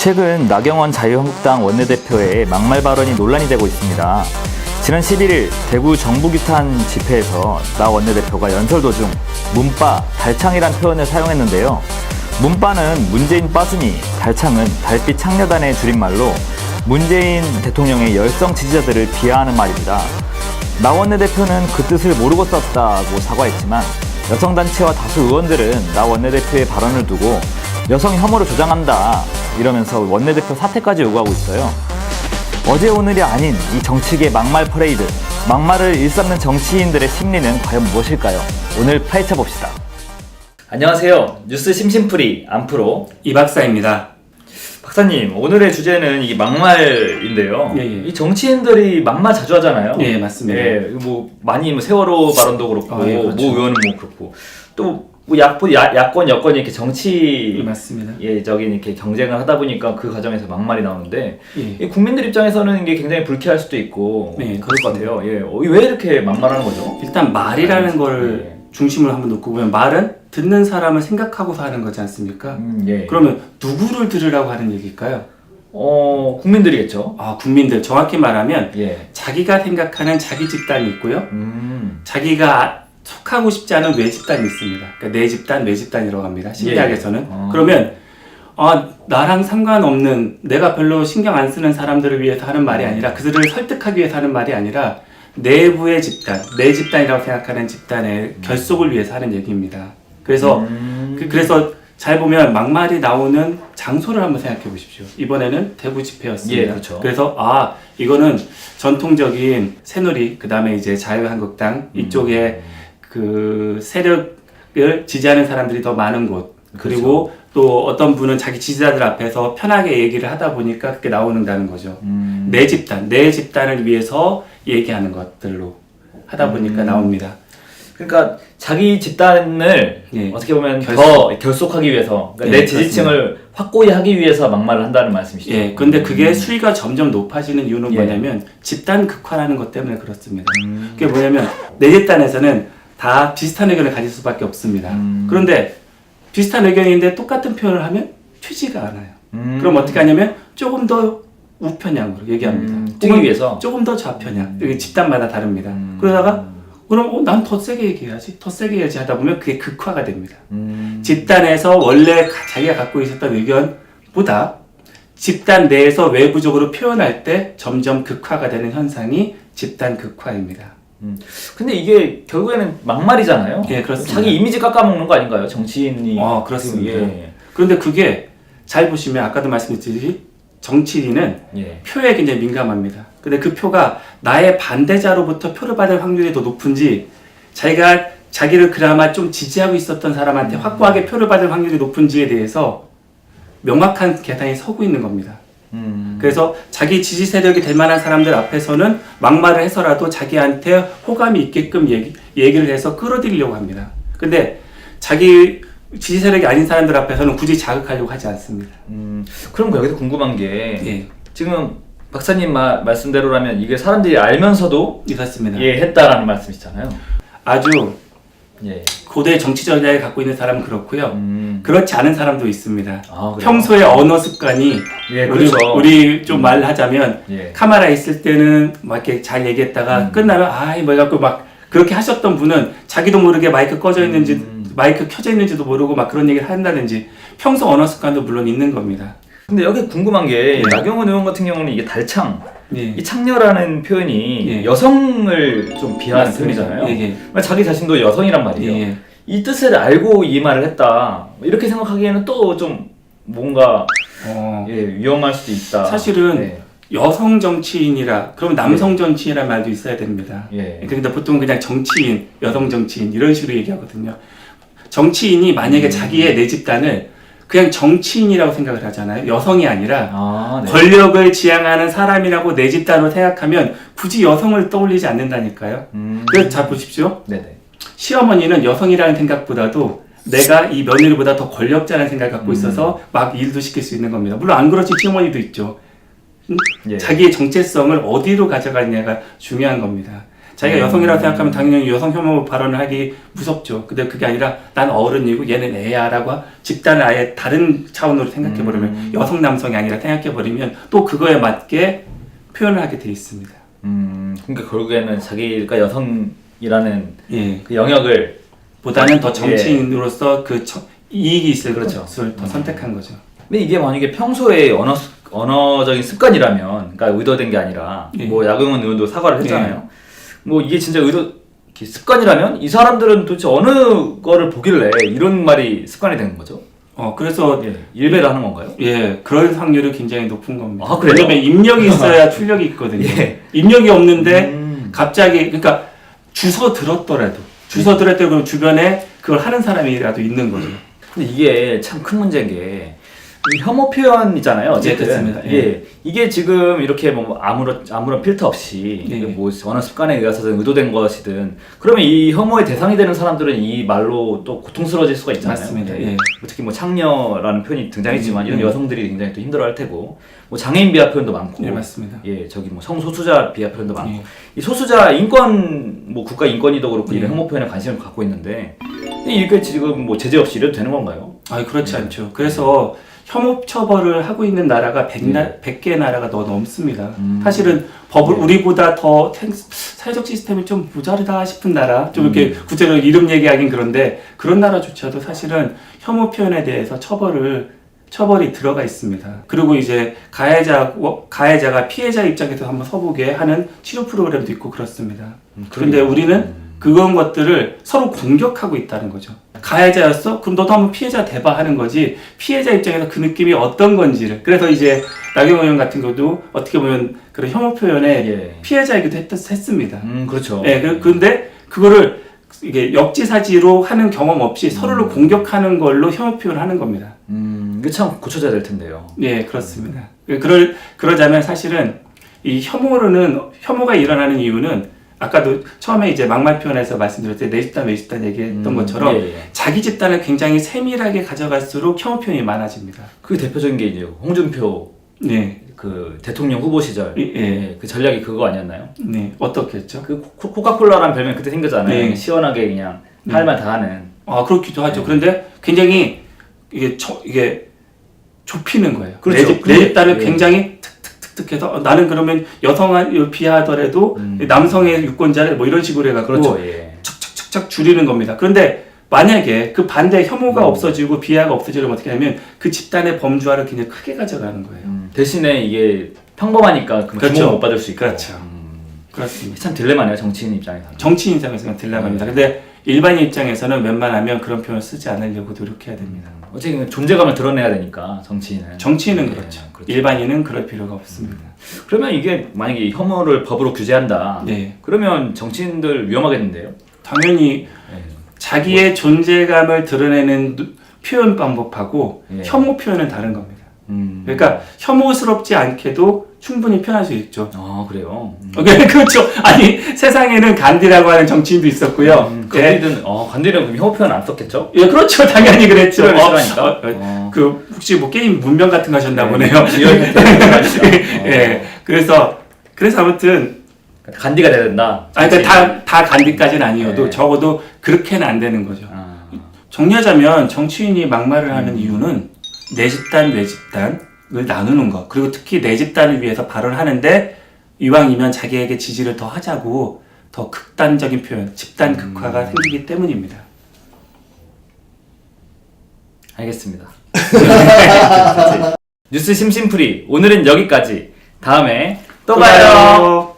최근 나경원 자유한국당 원내대표의 막말 발언이 논란이 되고 있습니다. 지난 11일 대구 정부규탄 집회에서 나 원내대표가 연설 도중 문빠, 달창이란 표현을 사용했는데요. 문빠는 문재인 빠순이, 달창은 달빛 창녀단의 줄임말로 문재인 대통령의 열성 지지자들을 비하하는 말입니다. 나 원내대표는 그 뜻을 모르고 썼다고 사과했지만 여성단체와 다수 의원들은 나 원내대표의 발언을 두고 여성 혐오를 조장한다 이러면서 원내대표 사퇴까지 요구하고 있어요. 어제 오늘이 아닌 이 정치계 막말 퍼레이드, 막말을 일삼는 정치인들의 심리는 과연 무엇일까요? 오늘 파헤쳐봅시다. 안녕하세요. 뉴스 심심풀이 안프로 이 박사입니다. 박사님, 오늘의 주제는 이 막말인데요. 이 정치인들이 막말 자주 하잖아요. 예, 맞습니다. 많이 세월호 발언도 그렇고, 그렇죠. 모 의원은 그렇고, 또 야권, 여권이 이렇게 정치, 맞습니다. 적인 이렇게 경쟁을 하다 보니까 그 과정에서 막말이 나오는데, 예. 국민들 입장에서는 이게 굉장히 불쾌할 수도 있고, 네, 그럴 것 같아요. 왜 이렇게 막말하는 거죠? 일단 말이라는 걸 중심으로 한번 놓고 보면 말은 듣는 사람을 생각하고서 하는 거지 않습니까? 그러면 누구를 들으라고 하는 얘기일까요? 국민들이겠죠. 국민들. 정확히 말하면 자기가 생각하는 자기 집단이 있고요. 자기가 속하고 싶지 않은 외 집단이 있습니다. 그러니까 내 집단, 외 집단이라고 합니다. 심리학에서는. 그러면 나랑 상관없는, 내가 별로 신경 안 쓰는 사람들을 위해서 하는 말이 아니라, 그들을 설득하기 위해서 하는 말이 아니라 내부의 집단, 내 집단이라고 생각하는 집단의 결속을 위해서 하는 얘기입니다. 그래서 그래서 잘 보면 막말이 나오는 장소를 한번 생각해 보십시오. 이번에는 대구 집회였습니다. 그렇죠. 그래서 이거는 전통적인 새누리, 그 다음에 이제 자유한국당 이쪽에 그 세력을 지지하는 사람들이 더 많은 곳, 그리고 또 어떤 분은 자기 지지자들 앞에서 편하게 얘기를 하다 보니까 그렇게 나오는다는 거죠. 내 집단을 위해서 얘기하는 것들로 하다 보니까 나옵니다. 그러니까 자기 집단을 어떻게 보면 더 결속하기 위해서, 그러니까 내 지지층을 확고히 하기 위해서 막말을 한다는 말씀이시죠? 근데 그게 수위가 점점 높아지는 이유는 뭐냐면 집단 극화라는 것 때문에 그렇습니다. 그게 뭐냐면 내 집단에서는 다 비슷한 의견을 가질 수밖에 없습니다. 그런데 비슷한 의견인데 똑같은 표현을 하면 튀지가 않아요. 그럼 어떻게 하냐면 조금 더 우편향으로 얘기합니다. 뛰기 위해서? 조금 더 좌편향. 이게 집단마다 다릅니다. 그러다가 그럼 난 더 세게 얘기해야지, 더 세게 해야지 하다 보면 그게 극화가 됩니다. 집단에서 원래 자기가 갖고 있었던 의견보다 집단 내에서 외부적으로 표현할 때 점점 극화가 되는 현상이 집단 극화입니다. 근데 이게 결국에는 막말이잖아요. 그렇습니다. 자기 이미지 깎아먹는 거 아닌가요? 정치인이. 그렇습니다. 그런데 그게 잘 보시면 아까도 말씀드렸듯이 정치인은 표에 굉장히 민감합니다. 근데 그 표가 나의 반대자로부터 표를 받을 확률이 더 높은지, 자기를 그나마 좀 지지하고 있었던 사람한테 확고하게 표를 받을 확률이 높은지에 대해서 명확한 계산이 서고 있는 겁니다. 그래서 자기 지지 세력이 될 만한 사람들 앞에서는 막말을 해서라도 자기한테 호감이 있게끔 얘기를 해서 끌어들이려고 합니다. 근데 자기 지지 세력이 아닌 사람들 앞에서는 굳이 자극하려고 하지 않습니다. 그럼 여기서 궁금한 게 지금 박사님 말씀대로라면 이게 사람들이 알면서도 그렇습니다. 했다라는 말씀이시잖아요. 아주 고대 정치 전략을 갖고 있는 사람은 그렇고요. 그렇지 않은 사람도 있습니다. 평소에 언어 습관이 우리 좀 말하자면 카메라 있을 때는 막 이렇게 잘 얘기했다가 끝나면 뭐 해갖고 막 그렇게 하셨던 분은 자기도 모르게 마이크 꺼져 있는지 마이크 켜져 있는지도 모르고 막 그런 얘기를 한다든지 평소 언어 습관도 물론 있는 겁니다. 근데 여기 궁금한 게 나경원 의원 같은 경우는 이게 달창, 이 창녀라는 표현이 여성을 좀 비하하는 표현이잖아요. 자기 자신도 여성이란 말이에요. 이 뜻을 알고 이 말을 했다, 이렇게 생각하기에는 또 좀 뭔가 위험할 수도 있다. 사실은 여성 정치인이라, 그럼 남성 정치인이라는 말도 있어야 됩니다. 근데 보통 그냥 정치인, 여성 정치인 이런 식으로 얘기하거든요. 정치인이 만약에 자기의 내 집단을 그냥 정치인이라고 생각을 하잖아요. 여성이 아니라 권력을 지향하는 사람이라고 내 집단으로 생각하면 굳이 여성을 떠올리지 않는다니까요. 그래서 잘 보십시오. 시어머니는 여성이라는 생각보다도 내가 이 며느리보다 더 권력자라는 생각을 갖고 있어서 막 일도 시킬 수 있는 겁니다. 물론 안 그렇지 시어머니도 있죠. 자기의 정체성을 어디로 가져가느냐가 중요한 겁니다. 자기가 여성이라고 생각하면 당연히 여성 혐오 발언을 하기 무섭죠. 근데 그게 아니라 난 어른이고 얘는 애야라고 집단을 아예 다른 차원으로 생각해버리면 여성 남성이 아니라 생각해버리면 또 그거에 맞게 표현을 하게 돼 있습니다. 그러니까 결국에는 자기가 여성이라는 예. 그 영역을 보다는 더 정치인으로서 그 이익이 있을 그렇죠. 것을 더 선택한 거죠. 근데 이게 만약에 평소에 언어적인 습관이라면, 그러니까 의도된 게 아니라, 예. 뭐 야경원 의원도 사과를 했잖아요. 뭐 이게 진짜 이렇게 습관이라면 이 사람들은 도대체 어느 거를 보길래 이런 말이 습관이 되는 거죠? 그래서 일배를 하는 건가요? 예, 그럴 확률이 굉장히 높은 겁니다. 아, 그래요? 왜냐면 입력이 있어야 출력이 있거든요. 예. 입력이 없는데 갑자기 그러니까 주워 들었더라도 그럼 주변에 그걸 하는 사람이라도 있는 거죠. 근데 이게 참 큰 문제인 게, 이 혐오 표현이잖아요. 어쨌든. 그렇습니다. 예. 이게 지금 이렇게 뭐 아무런 필터 없이 예. 뭐 언어 습관에 의해서든 의도된 것이든, 그러면 이 혐오의 대상이 되는 사람들은 이 말로 또 고통스러워질 수가 있잖아요. 맞습니다. 예. 특히 뭐 창녀라는 표현이 등장했지만 이런 여성들이 굉장히 또 힘들어할 테고, 뭐 장애인 비하 표현도 많고, 예, 맞습니다. 예, 저기 뭐 성소수자 비하 표현도 많고, 예. 이 소수자 인권, 뭐 국가 인권위도 그렇고 이런 예. 혐오 표현에 관심을 갖고 있는데, 이게 지금 뭐 제재 없이 이래도 되는 건가요? 그렇지 않죠. 그래서 혐오 처벌을 하고 있는 나라가 100개 나라가 더 넘습니다. 사실은 법을 우리보다 더 사회적 시스템이 좀 모자르다 싶은 나라, 좀 이렇게 구체적으로 이름 얘기하긴 그런데 그런 나라조차도 사실은 혐오 표현에 대해서 처벌이 들어가 있습니다. 그리고 이제 가해자가 피해자 입장에서 한번 서보게 하는 치료 프로그램도 있고 그렇습니다. 그런데 우리는 그런 것들을 서로 공격하고 있다는 거죠. 가해자였어? 그럼 너도 한번 피해자 대봐 하는 거지. 피해자 입장에서 그 느낌이 어떤 건지를. 그래서 이제 나경원 의원 같은 경우도 어떻게 보면 그런 혐오 표현의 피해자이기도 했습니다. 그렇죠. 예, 근데 그거를 이게 역지사지로 하는 경험 없이 서로를 공격하는 걸로 혐오 표현을 하는 겁니다. 이게 참 고쳐져야 될 텐데요. 예, 그렇습니다. 그러자면 사실은 이 혐오가 일어나는 이유는 아까도 처음에 이제 막말 표현에서 말씀드렸을 때 내 집단, 외 집단 얘기했던 것처럼 자기 집단을 굉장히 세밀하게 가져갈수록 혐오 표현이 많아집니다. 그 대표적인 게 이제 홍준표 그 대통령 후보 시절 그 전략이 그거 아니었나요? 네, 어떻게 했죠? 그 코카콜라라는 별명 그때 생겼잖아요. 시원하게 그냥 할 말 다 하는. 그렇기도 하죠. 그런데 굉장히 이게 좁히는 거예요. 그렇죠. 내 집단을 굉장히 툭툭툭툭해서 나는 그러면 여성을 비하하더라도 남성의 유권자를 뭐 이런 식으로 해갖고 그렇죠. 척척척척 줄이는 겁니다. 그런데 만약에 그 반대 혐오가 없어지고 비하가 없어지려면 어떻게 하냐면 그 집단의 범주화를 굉장히 크게 가져가는 거예요. 대신에 이게 평범하니까 주목을 못 받을 수 있고. 그렇죠. 그렇습니다. 참 딜레마네요, 정치인 입장에서는. 정치인 입장에서는 딜레마입니다. 근데 일반인 입장에서는 웬만하면 그런 표현을 쓰지 않으려고 노력해야 됩니다. 어쨌든 존재감을 드러내야 되니까 정치인은. 그렇죠. 일반인은 그럴 필요가 없습니다. 그러면 이게 만약에 혐오를 법으로 규제한다. 그러면 정치인들 위험하겠는데요? 당연히 자기의 존재감을 드러내는 표현 방법하고 혐오 표현은 다른 겁니다. 그러니까 혐오스럽지 않게도 충분히 표현할 수 있죠. 그래요? 그렇죠. 아니 세상에는 간디라고 하는 정치인도 있었고요. 간디는 그럼 혐오 표현 안 썼겠죠? 예, 그렇죠. 당연히 그랬죠. 싫어하니까. 혹시 뭐 게임 문명 같은 거 하셨나 보네요. 그래서 아무튼 간디가 돼야 된다. 그러니까 다 간디까지는 아니어도 적어도 그렇게는 안 되는 거죠. 정리하자면 정치인이 막말을 하는 이유는 내 집단, 외 집단을 나누는 것, 그리고 특히 내 집단을 위해서 발언하는데 이왕이면 자기에게 지지를 더 하자고 더 극단적인 표현, 집단 극화가 생기기 때문입니다. 알겠습니다. 뉴스 심심풀이 오늘은 여기까지. 다음에 또 봐요.